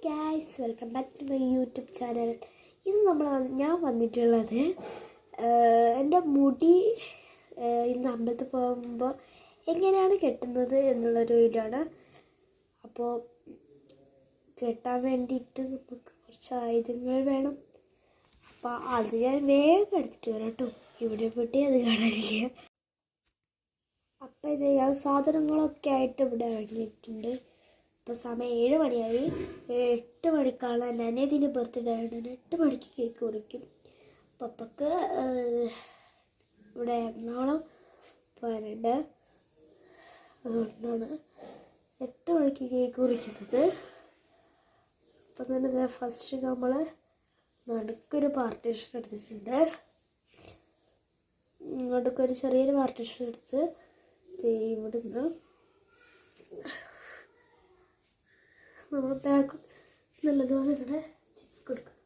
Guys, welcome back to my YouTube channel. ഇന്ന് ഞാൻ വന്നിട്ടുള്ളത് എൻ്റെ മുടി ഇന്ന് അമ്പലത്തിൽ പോകുമ്പോൾ എങ്ങനെയാണ് കെട്ടുന്നത് എന്നുള്ളൊരു വീഡിയോ ആണ്. അപ്പോൾ കെട്ടാൻ വേണ്ടിയിട്ട് നമുക്ക് കുറച്ച് ആയുധങ്ങൾ വേണം. അപ്പോൾ അത് ഞാൻ വേഗം എടുത്തിട്ട് വരാം കേട്ടോ. ഇവിടെ പോയിട്ട് അത് കാണാനില്ല. അപ്പോൾ ഇത് ഞാൻ സാധനങ്ങളൊക്കെ ആയിട്ട് ഇവിടെ ഇറങ്ങിയിട്ടുണ്ട്. ഇപ്പോൾ സമയം 7 മണിയായി. 8 മണിക്കാണ് നനേതിൻ്റെ ബർത്ത്ഡേ ആണ്. 8 മണിക്ക് കേക്ക് മുറിക്കും. പപ്പക്ക് ഇവിടെ എറണാകുളം പോകാനുണ്ട്. അതുകൊണ്ടാണ് 8 മണിക്ക് കേക്ക് മുറിക്കുന്നത്. അപ്പം തന്നെ ഫസ്റ്റ് നമ്മൾ നടുക്കൊരു പാർട്ടീഷൻ എടുത്തിട്ടുണ്ട്. നടുക്കൊരു ചെറിയൊരു പാർട്ടീഷൻ എടുത്ത് ഇവിടുന്ന് നമ്മൾ ബാഗ് നല്ലതുപോലെ ഇവിടെ കൊടുക്കും.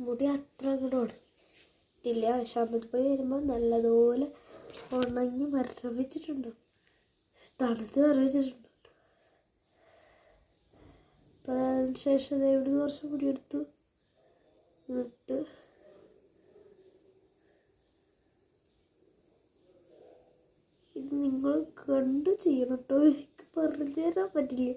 മുടി അത്ര അങ്ങോട്ട് ഉണങ്ങിയിട്ടില്ല. പക്ഷെ അമ്പലത്തിൽ പോയി വരുമ്പോൾ നല്ലതുപോലെ ഉണങ്ങി മരവിച്ചിട്ടുണ്ട്, തണുത്ത് മരവിച്ചിട്ടുണ്ട്. അപ്പം അതിന് ശേഷം ഇവിടെ കുറച്ച് മുടി എടുത്തു ഇട്ട് ഇത് നിങ്ങൾ കണ്ടു ചെയ്യണം കേട്ടോ. എനിക്ക് പറഞ്ഞു തരാൻ പറ്റില്ല.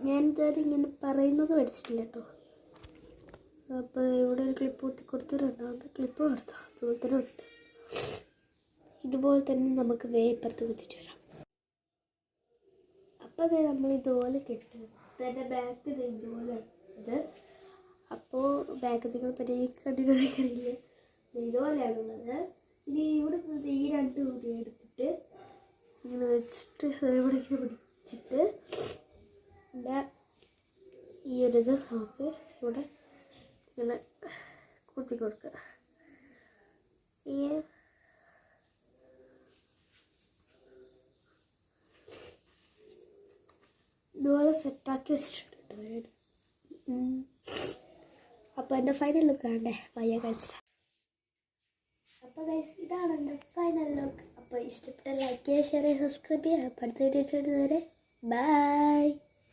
ഞാൻ ഇതുവരെ ഇങ്ങനെ പറയുന്നത് പഠിച്ചിട്ടില്ല കേട്ടോ. അപ്പോൾ ഇവിടെ ഒരു ക്ലിപ്പ് കുത്തി കൊടുത്ത് രണ്ടാമത്തെ ക്ലിപ്പ് കൊടുത്തു. അതുപോലെ തന്നെ കുത്തിട്ട് ഇതുപോലെ തന്നെ നമുക്ക് വേപ്പുറത്ത് കുത്തിയിട്ട് വരാം. അപ്പോൾ അത് നമ്മൾ ഇതുപോലെ കെട്ടും. അതിൻ്റെ ബാക്ക് ഇതുപോലെയാണ് ഇത്. അപ്പോൾ ബാക്ക് നിങ്ങൾ പറ്റി കണ്ടിട്ടില്ല, ഇതുപോലെയാണുള്ളത്. ഇനി ഇവിടെ നിന്ന് ഈ 2 കൂടി എടുത്തിട്ട് ഇങ്ങനെ വെച്ചിട്ട് ഇവിടെ പിടിച്ചിട്ട് ഈ ഒരു ഇത് നമുക്ക് ഇവിടെ ഇങ്ങനെ കുത്തി കൊടുക്കുക. ഈ ഇതുപോലെ സെറ്റാക്കി വെച്ചിട്ടുണ്ട്. അപ്പോൾ എൻ്റെ ഫൈനൽ ലുക്ക് ആണ്ടേ പയ്യ കഴിച്ചിട്ട്. അപ്പോൾ ഗൈസ്, ഇതാണ് എൻ്റെ ഫൈനൽ ലുക്ക്. അപ്പോൾ ഇഷ്ടപ്പെട്ട ലൈക്ക് ചെയ്യുക, ഷെയർ ചെയ്യുക, സബ്സ്ക്രൈബ് ചെയ്യുക. അടുത്ത വീഡിയോ വരെ ബൈ.